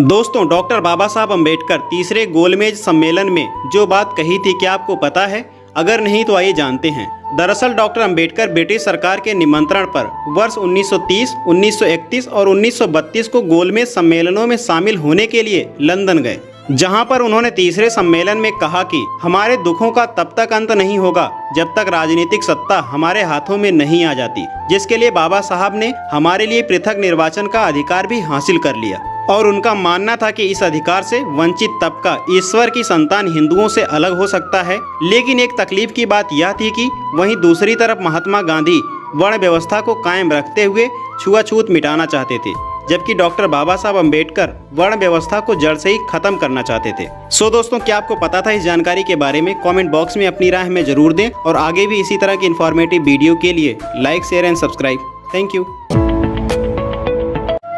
दोस्तों, डॉक्टर बाबा साहब अम्बेडकर तीसरे गोलमेज सम्मेलन में जो बात कही थी क्या आपको पता है? अगर नहीं तो आइए जानते हैं। दरअसल डॉक्टर अम्बेडकर ब्रिटिश सरकार के निमंत्रण पर वर्ष 1930, 1931 और 1932 को गोलमेज सम्मेलनों में शामिल होने के लिए लंदन गए, जहां पर उन्होंने तीसरे सम्मेलन में कहा कि हमारे दुखों का तब तक अंत नहीं होगा जब तक राजनीतिक सत्ता हमारे हाथों में नहीं आ जाती, जिसके लिए बाबा साहब ने हमारे लिए पृथक निर्वाचन का अधिकार भी हासिल कर लिया। और उनका मानना था कि इस अधिकार से वंचित तबका ईश्वर की संतान हिंदुओं से अलग हो सकता है। लेकिन एक तकलीफ की बात यह थी कि वहीं दूसरी तरफ महात्मा गांधी वर्ण व्यवस्था को कायम रखते हुए छुआछूत मिटाना चाहते थे, जबकि डॉक्टर बाबा साहब अम्बेडकर वर्ण व्यवस्था को जड़ से ही खत्म करना चाहते थे। दोस्तों, क्या आपको पता था इस जानकारी के बारे में? कमेंट बॉक्स में अपनी राय हमें जरूर दें और आगे भी इसी तरह की इन्फॉर्मेटिव वीडियो के लिए like, share and subscribe. Thank you.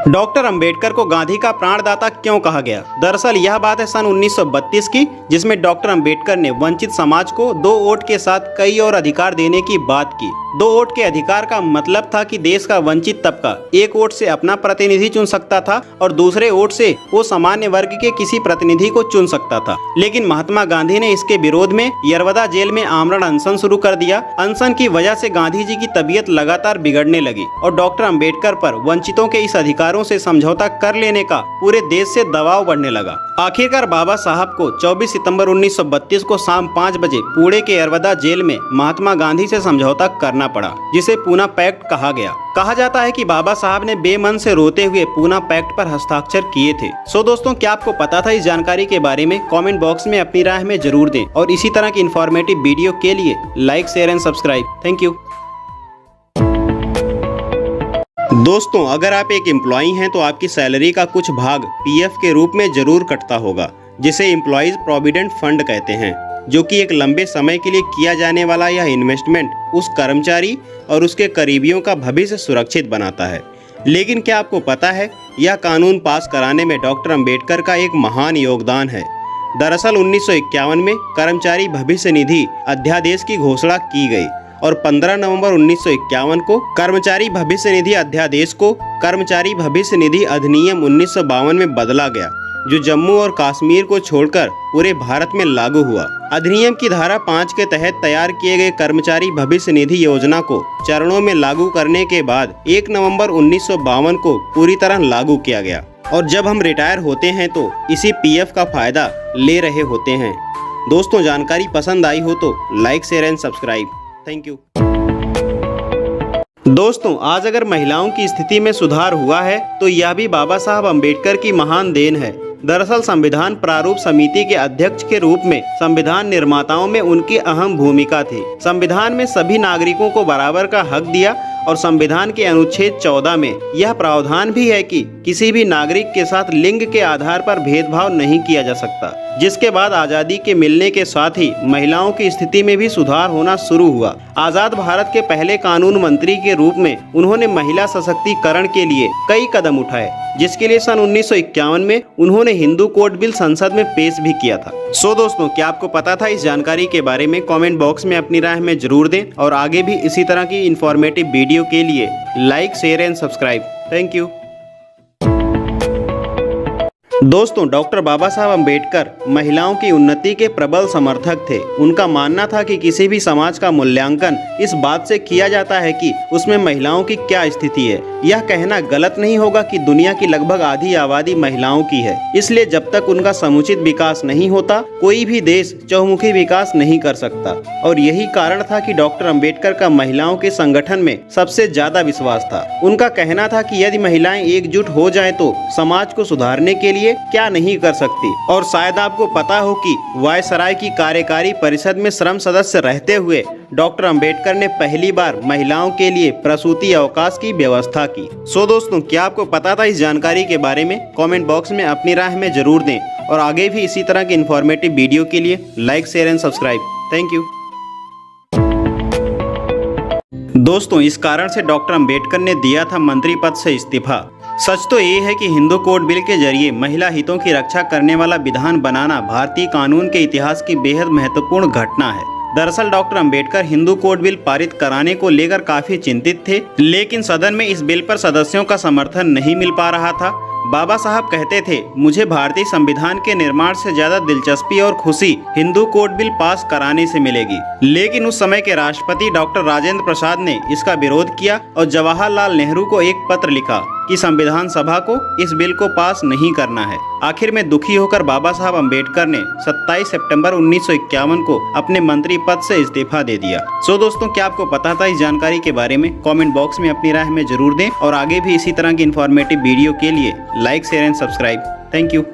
Doctor Ambedkar को गांधी का प्राणदाता क्यों कहा गया? दरअसल यह बात है सन 1932 की, जिसमें डॉक्टर अंबेडकर ने वंचित समाज को 2 वोट के साथ कई और अधिकार देने की बात की। 2 वोट के अधिकार का मतलब था कि देश का वंचित तबका 1 वोट से अपना प्रतिनिधि चुन सकता था और दूसरे वोट से वो सामान्य वर्ग के किसी प्रतिनिधि को चुन सकता था। लेकिन महात्मा गांधी ने इसके विरोध में यरवदा जेल में आमरण अनशन शुरू कर दिया। अनशन की वजह से गांधी जी की तबीयत लगातार बिगड़ने लगी और डॉक्टर अंबेडकर पर वंचितों के इस अधिकारों से समझौता कर लेने का पूरे देश से दबाव बढ़ने लगा। आखिरकार बाबा साहब को 24 सितंबर 1932 को शाम 5 बजे पुणे के यरवदा जेल में महात्मा गांधी से समझौता करना पड़ा, जिसे पूना पैक्ट कहा गया। कहा जाता है कि बाबा साहब ने बेमन से रोते हुए पूना पैक्ट पर हस्ताक्षर किए थे। दोस्तों, क्या आपको पता था इस जानकारी के बारे में? कमेंट बॉक्स में अपनी राय हमें जरूर दें और इसी तरह की इन्फॉर्मेटिव वीडियो के लिए like, share and subscribe. Thank you. दोस्तों, अगर आप एक एम्प्लॉई हैं तो आपकी सैलरी का कुछ भाग पीएफ के रूप में जरूर कटता होगा, जिसे एम्प्लॉइज प्रोविडेंट फंड कहते हैं, जो कि एक लंबे समय के लिए किया जाने वाला यह इन्वेस्टमेंट उस कर्मचारी और उसके करीबियों का भविष्य सुरक्षित बनाता है। लेकिन क्या आपको पता है, यह कानून पास कराने में डॉक्टर अंबेडकर का एक महान योगदान है। दरअसल 1951 में कर्मचारी भविष्य निधि अध्यादेश की घोषणा की गई और 15 नवंबर 1951 को कर्मचारी भविष्य निधि अध्यादेश को कर्मचारी भविष्य निधि अधिनियम 1952 में बदला गया, जो जम्मू और कश्मीर को छोड़कर पूरे भारत में लागू हुआ। अधिनियम की धारा 5 के तहत तैयार किए गए कर्मचारी भविष्य निधि योजना को चरणों में लागू करने के बाद 1 नवंबर 1952 को पूरी तरह लागू किया गया और जब हम रिटायर होते हैं तो इसी पीएफ का फायदा ले रहे होते हैं। दोस्तों, जानकारी पसंद आई हो तो like, share and subscribe. Thank you. दोस्तों, आज अगर महिलाओं की स्थिति में सुधार हुआ है तो यह भी बाबा साहब अम्बेडकर की महान देन है। दरअसल संविधान प्रारूप समिति के अध्यक्ष के रूप में संविधान निर्माताओं में उनकी अहम भूमिका थी। संविधान में सभी नागरिकों को बराबर का हक दिया और संविधान के अनुच्छेद 14 में यह प्रावधान भी है कि किसी भी नागरिक के साथ लिंग के आधार पर भेदभाव नहीं किया जा सकता, जिसके बाद आज़ादी के मिलने के साथ ही महिलाओं की स्थिति में भी सुधार होना शुरू हुआ। आज़ाद भारत के पहले कानून मंत्री के रूप में उन्होंने महिला सशक्तिकरण के लिए कई कदम उठाए, जिसके लिए सन 1951 में उन्होंने हिंदू कोड बिल संसद में पेश भी किया था। दोस्तों, क्या आपको पता था इस जानकारी के बारे में? कमेंट बॉक्स में अपनी राय हमें जरूर दें और आगे भी इसी तरह की इन्फॉर्मेटिव वीडियो के लिए like, share and subscribe. Thank you. दोस्तों, डॉक्टर बाबा साहब अम्बेडकर महिलाओं की उन्नति के प्रबल समर्थक थे। उनका मानना था कि किसी भी समाज का मूल्यांकन इस बात से किया जाता है कि उसमें महिलाओं की क्या स्थिति है। यह कहना गलत नहीं होगा कि दुनिया की लगभग आधी आबादी महिलाओं की है, इसलिए जब तक उनका समुचित विकास नहीं होता कोई भी देश चहुमुखी विकास नहीं कर सकता। और यही कारण था कि डॉक्टर अम्बेडकर का महिलाओं के संगठन में सबसे ज्यादा विश्वास था। उनका कहना था कि यदि महिलाएं एकजुट हो जाएं तो समाज को सुधारने के लिए क्या नहीं कर सकती। और शायद आपको पता हो कि वायसराय की कार्यकारी परिषद में श्रम सदस्य रहते हुए डॉक्टर अंबेडकर ने पहली बार महिलाओं के लिए प्रसूति अवकाश की व्यवस्था की। दोस्तों, क्या आपको पता था इस जानकारी के बारे में? कमेंट बॉक्स में अपनी राय हमें जरूर दें और आगे भी इसी तरह की इन्फॉर्मेटिव वीडियो के लिए like, share and subscribe. Thank you. दोस्तों, इस कारण से डॉक्टर अंबेडकर ने दिया था मंत्री पद से इस्तीफा। सच तो ये है कि हिंदू कोड बिल के जरिए महिला हितों की रक्षा करने वाला विधान बनाना भारतीय कानून के इतिहास की बेहद महत्वपूर्ण घटना है। दरअसल doctor Ambedkar Hindu code bill पारित कराने को लेकर काफी चिंतित थे, लेकिन सदन में इस बिल पर सदस्यों का समर्थन नहीं मिल पा रहा था। बाबा साहब कहते थे, मुझे भारतीय संविधान के निर्माण से ज्यादा दिलचस्पी और खुशी हिंदू कोड बिल पास कराने से मिलेगी। लेकिन उस समय के राष्ट्रपति डॉक्टर राजेंद्र प्रसाद ने इसका विरोध किया और जवाहरलाल नेहरू को एक पत्र लिखा कि संविधान सभा को इस बिल को पास नहीं करना है। आखिर में दुखी होकर बाबा साहब अम्बेडकर ने 27 सितंबर 1951 को अपने मंत्री पद से इस्तीफा दे दिया। सो दोस्तों, क्या आपको पता था इस जानकारी के बारे में? कमेंट बॉक्स में अपनी राय हमें जरूर दें और आगे भी इसी तरह की इन्फॉर्मेटिव वीडियो के लिए like, share and subscribe. Thank you.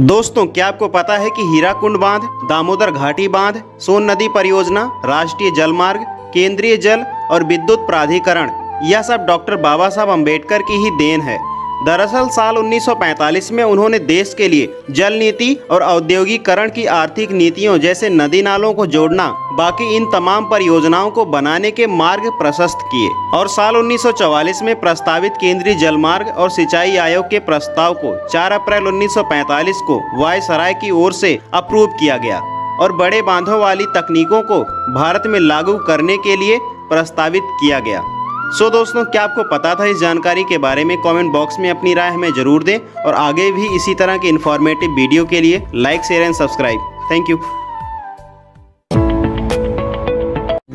दोस्तों, क्या आपको पता है कि हीराकुंड बांध, दामोदर घाटी बांध, सोन नदी परियोजना, राष्ट्रीय जल मार्ग, केंद्रीय जल और विद्युत प्राधिकरण, यह सब डॉक्टर बाबा साहब अम्बेडकर की ही देन है। दरअसल साल 1945 में उन्होंने देश के लिए जल नीति और औद्योगिकरण की आर्थिक नीतियों जैसे नदी नालों को जोड़ना, बाकी इन तमाम परियोजनाओं को बनाने के मार्ग प्रशस्त किए और साल 1944 में प्रस्तावित केंद्रीय जल मार्ग और सिंचाई आयोग के प्रस्ताव को 4 अप्रैल 1945 को वायसराय की ओर से अप्रूव किया गया और बड़े बांधों वाली तकनीकों को भारत में लागू करने के लिए प्रस्तावित किया गया। सो दोस्तों, क्या आपको पता था इस जानकारी के बारे में? कमेंट बॉक्स में अपनी राय हमें जरूर दें और आगे भी इसी तरह के इन्फॉर्मेटिव वीडियो के लिए like, share and subscribe. Thank you.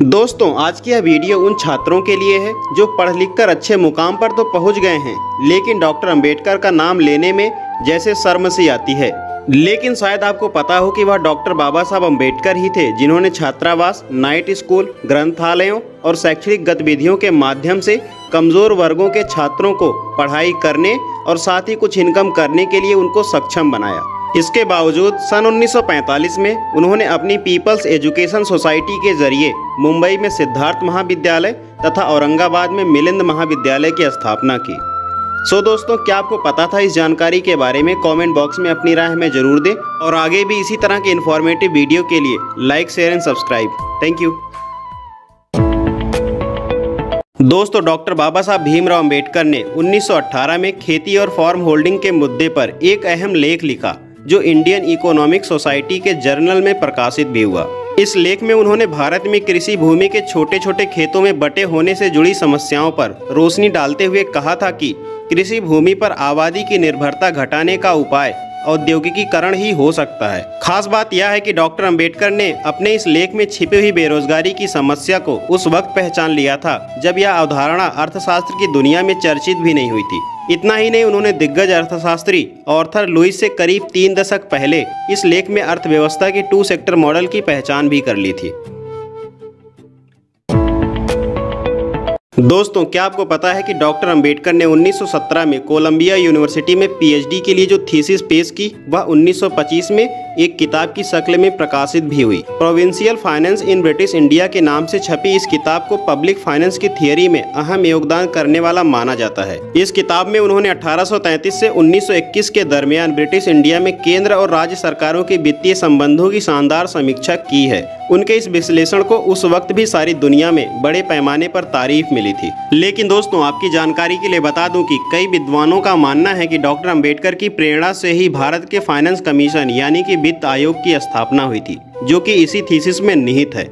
दोस्तों, आज की यह वीडियो उन छात्रों के लिए है जो पढ़ लिख कर अच्छे मुकाम पर तो पहुंच गए हैं, लेकिन डॉक्टर अंबेडकर का नाम लेने में जैसे शर्म सी आती है। लेकिन शायद आपको पता हो कि वह डॉक्टर बाबा साहब अम्बेडकर ही थे जिन्होंने छात्रावास, नाइट स्कूल, ग्रंथालयों और शैक्षणिक गतिविधियों के माध्यम से कमजोर वर्गों के छात्रों को पढ़ाई करने और साथ ही कुछ इनकम करने के लिए उनको सक्षम बनाया। इसके बावजूद सन 1945 में उन्होंने अपनी पीपल्स एजुकेशन सोसाइटी के जरिए मुंबई में सिद्धार्थ महाविद्यालय तथा औरंगाबाद में मिलिंद महाविद्यालय की स्थापना की। सो दोस्तों, क्या आपको पता था इस जानकारी के बारे में? कमेंट बॉक्स में अपनी राय हमें जरूर दें और आगे भी इसी तरह के इन्फॉर्मेटिव वीडियो के लिए like, share and subscribe. Thank you. दोस्तों, डॉक्टर बाबा साहब भीमराव अम्बेडकर ने 1918 में खेती और फार्म होल्डिंग के मुद्दे पर एक अहम लेख लिखा जो इंडियन इकोनॉमिक सोसाइटी के जर्नल में प्रकाशित भी हुआ। इस लेख में उन्होंने भारत में कृषि भूमि के छोटे छोटे खेतों में बटे होने से जुड़ी समस्याओं पर रोशनी डालते हुए कहा था कि कृषि भूमि पर आबादी की निर्भरता घटाने का उपाय औद्योगिकीकरण ही हो सकता है। खास बात यह है कि डॉक्टर अंबेडकर ने अपने इस लेख में छिपी हुई बेरोजगारी की समस्या को उस वक्त पहचान लिया था जब यह अवधारणा अर्थशास्त्र की दुनिया में चर्चित भी नहीं हुई थी। इतना ही नहीं, उन्होंने दिग्गज अर्थशास्त्री आर्थर लुईस से करीब 3 दशक पहले इस लेख में अर्थव्यवस्था की 2 सेक्टर मॉडल की पहचान भी कर ली थी। दोस्तों, क्या आपको पता है कि डॉक्टर अंबेडकर ने 1917 में कोलंबिया यूनिवर्सिटी में पीएचडी के लिए जो थीसिस पेश की वह 1925 में एक किताब की शक्ल में प्रकाशित भी हुई। Provincial finance in British India के नाम से छपी इस किताब को पब्लिक फाइनेंस की थियरी में अहम योगदान करने वाला माना जाता है। इस किताब में उन्होंने 1833 से 1921 के दरमियान ब्रिटिश इंडिया में केंद्र और राज्य सरकारों के वित्तीय संबंधों की शानदार समीक्षा की है। उनके इस विश्लेषण को उस वक्त भी सारी दुनिया में बड़े पैमाने पर तारीफ मिली थी। लेकिन दोस्तों, आपकी जानकारी के लिए बता दूं कि कई विद्वानों का मानना है कि डॉक्टर अंबेडकर की प्रेरणा से ही भारत के फाइनेंस कमीशन यानी कि वित्त आयोग की स्थापना हुई थी, जो कि इसी थीसिस में निहित है।